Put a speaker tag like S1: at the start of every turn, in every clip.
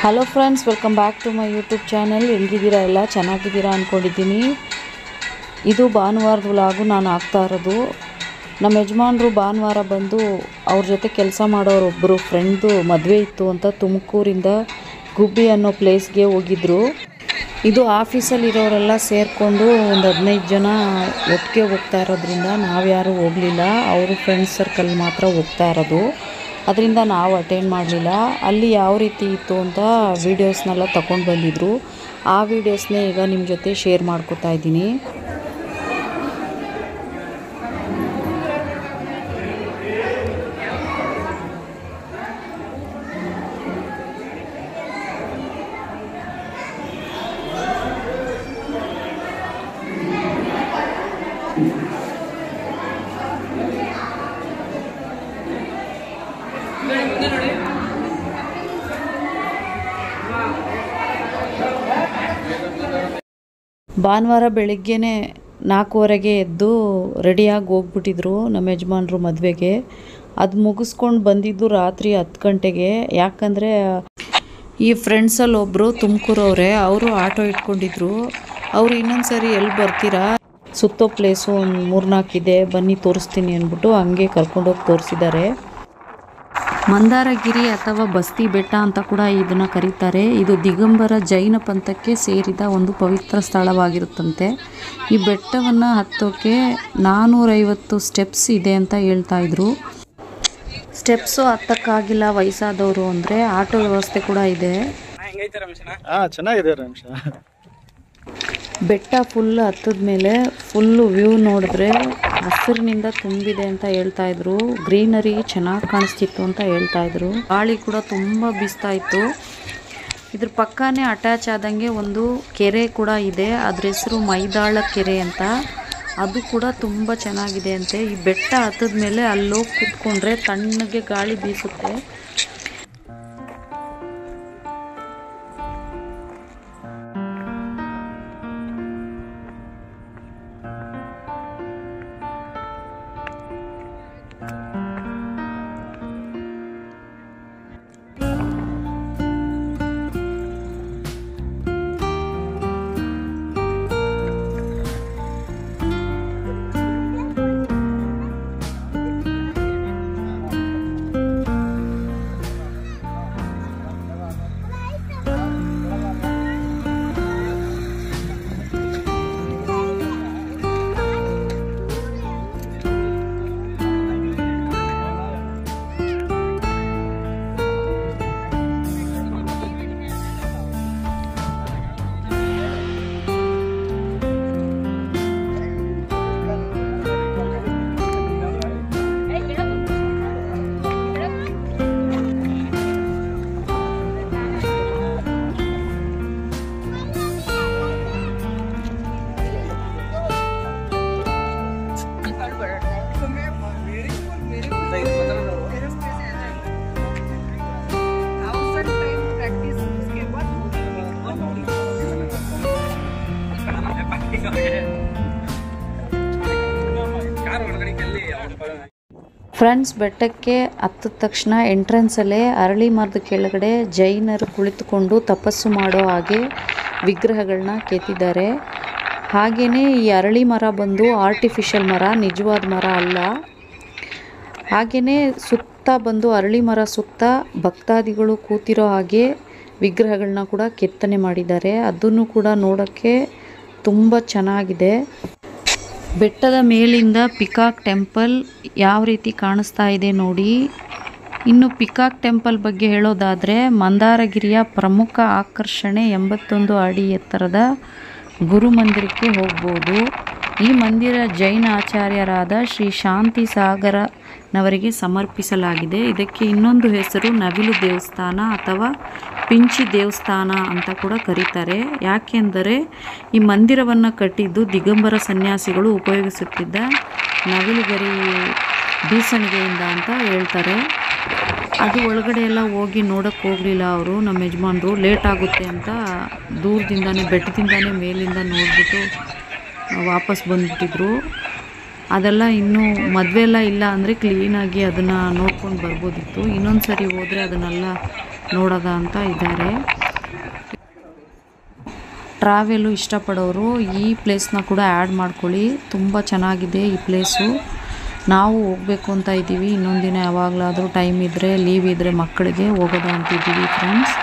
S1: Hello friends, welcome back to my YouTube channel. ಹೆಂಗಿದ್ದೀರಾ? ಎಲ್ಲ ಚೆನ್ನಾಗಿದ್ದೀರಾ ಅಂದ್ಕೊಂಡಿದ್ದೀನಿ. ಇದು ಭಾನುವಾರದ ವ್ಲಾಗು ನಾನು ಹಾಕ್ತಾ ಇರೋದು. ನಮ್ಮ ಯಜಮಾನರು ಭಾನುವಾರ ಬಂದು ಅವ್ರ ಜೊತೆ ಕೆಲಸ ಮಾಡೋರೊಬ್ಬರು ಫ್ರೆಂಡ್ದು ಮದುವೆ ಇತ್ತು ಅಂತ ತುಮಕೂರಿಂದ ಗುಬ್ಬಿ ಅನ್ನೋ ಪ್ಲೇಸ್ಗೆ ಹೋಗಿದ್ರು. ಇದು ಆಫೀಸಲ್ಲಿರೋರೆಲ್ಲ ಸೇರಿಕೊಂಡು ಒಂದು 15 ಜನ ಒಟ್ಟಿಗೆ ಹೋಗ್ತಾ ಇರೋದ್ರಿಂದ ನಾವ್ಯಾರೂ ಹೋಗಲಿಲ್ಲ. ಅವರು ಫ್ರೆಂಡ್ಸ್ ಸರ್ಕಲ್ ಮಾತ್ರ ಹೋಗ್ತಾ ಇರೋದು. ಅದರಿಂದ ನಾವು ಅಟೆಂಡ್ ಮಾಡಲಿಲ್ಲ. ಅಲ್ಲಿ ಯಾವ ರೀತಿ ಇತ್ತು ಅಂತ ವೀಡಿಯೋಸ್ನೆಲ್ಲ ತಗೊಂಡು ಬಂದಿದ್ರು. ಆ ವೀಡಿಯೋಸ್ನೇ ಈಗ ನಿಮ್ಮ ಜೊತೆ ಶೇರ್ ಮಾಡ್ಕೋತಾ ಇದ್ದೀನಿ. ಭಾನುವಾರ ಬೆಳಿಗ್ಗೆನೇ 4:15ಗೆ ಎದ್ದು ರೆಡಿಯಾಗಿ ಹೋಗ್ಬಿಟ್ಟಿದ್ರು ನಮ್ಮ ಯಜಮಾನರು ಮದುವೆಗೆ. ಅದು ಮುಗಿಸ್ಕೊಂಡು ಬಂದಿದ್ದು ರಾತ್ರಿ 10 ಗಂಟೆಗೆ. ಯಾಕಂದರೆ ಈ ಫ್ರೆಂಡ್ಸಲ್ಲಿ ಒಬ್ಬರು ತುಮಕೂರವ್ರೆ, ಅವರು ಆಟೋ ಇಟ್ಕೊಂಡಿದ್ರು. ಅವರು ಇನ್ನೊಂದು ಸರಿ ಎಲ್ಲಿ ಬರ್ತೀರಾ, ಸುತ್ತೋ ಪ್ಲೇಸು ಒಂದು 3-4 ಇದೆ, ಬನ್ನಿ ತೋರಿಸ್ತೀನಿ ಅಂದ್ಬಿಟ್ಟು ಹಂಗೆ ಕರ್ಕೊಂಡೋಗಿ ತೋರಿಸಿದ್ದಾರೆ. ಮಂದಾರಗಿರಿ ಅಥವಾ ಬಸ್ತಿ ಬೆಟ್ಟ ಅಂತ ಕೂಡ ಇದನ್ನು ಕರೀತಾರೆ. ಇದು ದಿಗಂಬರ ಜೈನ ಪಂಥಕ್ಕೆ ಸೇರಿದ ಒಂದು ಪವಿತ್ರ ಸ್ಥಳವಾಗಿರುತ್ತಂತೆ. ಈ ಬೆಟ್ಟವನ್ನು ಹತ್ತೋಕ್ಕೆ 450 ಸ್ಟೆಪ್ಸ್ ಇದೆ ಅಂತ ಹೇಳ್ತಾ ಇದ್ರು. ಸ್ಟೆಪ್ಸು ಹತ್ತಕ್ಕಾಗಿಲ್ಲ ವಯಸ್ಸಾದವರು ಅಂದರೆ ಆಟೋ ವ್ಯವಸ್ಥೆ ಕೂಡ ಇದೆ.
S2: ಚೆನ್ನಾಗಿದೆ.
S1: ಬೆಟ್ಟ ಫುಲ್ ಹತ್ತದ ಮೇಲೆ ಫುಲ್ಲು ವ್ಯೂ ನೋಡಿದ್ರೆ ಹಸಿರಿನಿಂದ ತುಂಬಿದೆ ಅಂತ ಹೇಳ್ತಾ ಇದ್ರು. ಗ್ರೀನರಿ ಚೆನ್ನಾಗಿ ಕಾಣಿಸ್ತಿತ್ತು ಅಂತ ಹೇಳ್ತಾ ಇದ್ರು. ಗಾಳಿ ಕೂಡ ತುಂಬ ಬೀಸ್ತಾ ಇತ್ತು. ಇದ್ರ ಪಕ್ಕನೇ ಅಟ್ಯಾಚ್ ಆದಂಗೆ ಒಂದು ಕೆರೆ ಕೂಡ ಇದೆ. ಅದ್ರ ಹೆಸರು ಮೈದಾಳ ಕೆರೆ ಅಂತ. ಅದು ಕೂಡ ತುಂಬ ಚೆನ್ನಾಗಿದೆ ಅಂತೆ. ಈ ಬೆಟ್ಟ ಹತ್ತದ ಮೇಲೆ ಅಲ್ಲೋಗಿ ಕೂತ್ಕೊಂಡ್ರೆ ತಣ್ಣಗೆ ಗಾಳಿ ಬೀಸುತ್ತೆ. ಫ್ರೆಂಡ್ಸ್, ಬೆಟ್ಟಕ್ಕೆ ಹತ್ತಿದ ತಕ್ಷಣ ಎಂಟ್ರೆನ್ಸಲ್ಲೇ ಅರಳಿ ಮರದ ಕೆಳಗಡೆ ಜೈನರು ಕುಳಿತುಕೊಂಡು ತಪಸ್ಸು ಮಾಡೋ ಹಾಗೆ ವಿಗ್ರಹಗಳನ್ನ ಕೆತ್ತಿದ್ದಾರೆ. ಹಾಗೆಯೇ ಈ ಅರಳಿ ಮರ ಬಂದು ಆರ್ಟಿಫಿಷಿಯಲ್ ಮರ, ನಿಜವಾದ ಮರ ಅಲ್ಲ. ಹಾಗೆಯೇ ಸುತ್ತ ಬಂದು ಅರಳಿ ಮರ ಸುತ್ತ ಭಕ್ತಾದಿಗಳು ಕೂತಿರೋ ಹಾಗೆ ವಿಗ್ರಹಗಳನ್ನ ಕೂಡ ಕೆತ್ತನೆ ಮಾಡಿದ್ದಾರೆ. ಅದನ್ನು ಕೂಡ ನೋಡೋಕ್ಕೆ ತುಂಬ ಚೆನ್ನಾಗಿದೆ. ಬೆಟ್ಟದ ಮೇಲಿಂದ ಪಿಕಾಕ್ ಟೆಂಪಲ್ ಯಾವ ರೀತಿ ಕಾಣಿಸ್ತಾ ಇದೆ ನೋಡಿ. ಇನ್ನು ಪಿಕಾಕ್ ಟೆಂಪಲ್ ಬಗ್ಗೆ ಹೇಳೋದಾದರೆ ಮಂದಾರಗಿರಿಯ ಪ್ರಮುಖ ಆಕರ್ಷಣೆ 81 ಅಡಿ ಎತ್ತರದ ಗುರು ಮಂದಿರಕ್ಕೆ ಹೋಗ್ಬೋದು. ಈ ಮಂದಿರ ಜೈನ ಆಚಾರ್ಯರಾದ ಶ್ರೀ ಶಾಂತಿ ಸಾಗರನವರಿಗೆ ಸಮರ್ಪಿಸಲಾಗಿದೆ. ಇದಕ್ಕೆ ಇನ್ನೊಂದು ಹೆಸರು ನವಿಲು ದೇವಸ್ಥಾನ ಅಥವಾ ಪಿಂಚಿ ದೇವಸ್ಥಾನ ಅಂತ ಕೂಡ ಕರೀತಾರೆ. ಯಾಕೆಂದರೆ ಈ ಮಂದಿರವನ್ನು ಕಟ್ಟಿದ್ದು ದಿಗಂಬರ ಸನ್ಯಾಸಿಗಳು ಉಪಯೋಗಿಸುತ್ತಿದ್ದ ನವಿಲುಗರಿ ಬೀಸಣಿಗೆಯಿಂದ ಅಂತ ಹೇಳ್ತಾರೆ. ಅದು ಒಳಗಡೆ ಎಲ್ಲ ಹೋಗಿ ನೋಡೋಕ್ಕೆ ಹೋಗಲಿಲ್ಲ ಅವರು, ನಮ್ಮ ಯಜಮಾನರು. ಲೇಟ್ ಆಗುತ್ತೆ ಅಂತ ದೂರದಿಂದಾನೇ ಬೆಟ್ಟದಿಂದಾನೇ ಮೇಲಿಂದ ನೋಡಿಬಿಟ್ಟು ವಾಪಸ್ ಬಂದುಬಿಟ್ಟಿದ್ರು. ಅದೆಲ್ಲ ಇನ್ನೂ ಮದುವೆ ಎಲ್ಲ ಇಲ್ಲ ಅಂದರೆ ಕ್ಲೀನಾಗಿ ಅದನ್ನು ನೋಡ್ಕೊಂಡು ಬರ್ಬೋದಿತ್ತು. ಇನ್ನೊಂದು ಸರಿ ಹೋದರೆ ಅದನ್ನೆಲ್ಲ ನೋಡೋದ ಅಂತ ಇದ್ದಾರೆ. ಟ್ರಾವೆಲು ಇಷ್ಟಪಡೋರು ಈ ಪ್ಲೇಸ್ನ ಕೂಡ ಆ್ಯಡ್ ಮಾಡ್ಕೊಳ್ಳಿ. ತುಂಬ ಚೆನ್ನಾಗಿದೆ ಈ ಪ್ಲೇಸು. ನಾವು ಹೋಗಬೇಕು ಅಂತ ಇದ್ದೀವಿ. ಇನ್ನೊಂದು ದಿನ ಯಾವಾಗಲಾದರೂ ಟೈಮ್ ಇದ್ದರೆ, ಲೀವ್ ಇದ್ದರೆ ಮಕ್ಕಳಿಗೆ ಹೋಗೋದ ಅಂತಿದ್ದೀವಿ ಫ್ರೆಂಡ್ಸ್.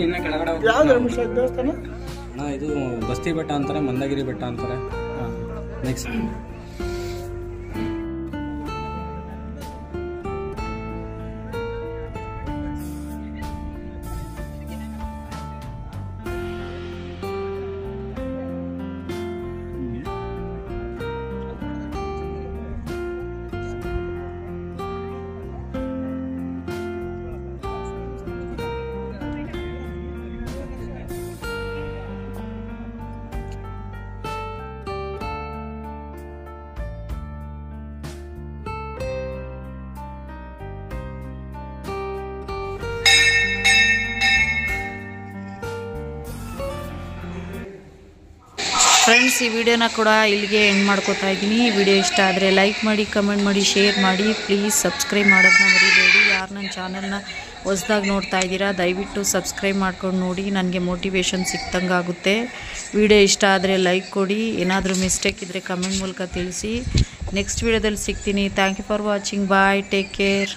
S2: ಇನ್ನ ಕೆಳಗಡೆ ದೇವಸ್ಥಾನ ಅಣ್ಣ, ಇದು ಬಸ್ತಿ ಬೆಟ್ಟ ಅಂತಾರೆ, ಮಂದಗಿರಿ ಬೆಟ್ಟ ಅಂತಾರೆ. ನೆಕ್ಸ್ಟ್
S1: ಫ್ರೆಂಡ್ಸ್, ಈ ವಿಡಿಯೋನ ಕೂಡ ಇಲ್ಲಿಗೆ ಎಂಡ್ ಮಾಡ್ಕೋತಾ ಇದ್ದೀನಿ. ಈ ವಿಡಿಯೋ ಇಷ್ಟ ಆದರೆ ಲೈಕ್ ಮಾಡಿ, ಕಮೆಂಟ್ ಮಾಡಿ, ಶೇರ್ ಮಾಡಿ. ಪ್ಲೀಸ್ ಸಬ್ಸ್ಕ್ರೈಬ್ ಮಾಡೋದನ್ನ ಮರಿಬೇಡಿ. ಯಾರು ನನ್ನ ಚಾನಲ್ನ ಹೊಸ್ದಾಗಿ ನೋಡ್ತಾ ಇದ್ದೀರಾ ದಯವಿಟ್ಟು ಸಬ್ಸ್ಕ್ರೈಬ್ ಮಾಡ್ಕೊಂಡು ನೋಡಿ, ನನಗೆ ಮೋಟಿವೇಶನ್ ಸಿಕ್ತಂಗೆ ಆಗುತ್ತೆ. ವಿಡಿಯೋ ಇಷ್ಟ ಆದರೆ ಲೈಕ್ ಕೊಡಿ. ಏನಾದರೂ ಮಿಸ್ಟೇಕ್ ಇದ್ದರೆ ಕಮೆಂಟ್ ಮೂಲಕ ತಿಳಿಸಿ. ನೆಕ್ಸ್ಟ್ ವಿಡಿಯೋದಲ್ಲಿ ಸಿಗ್ತೀನಿ. Thank you for watching. Bye, take care.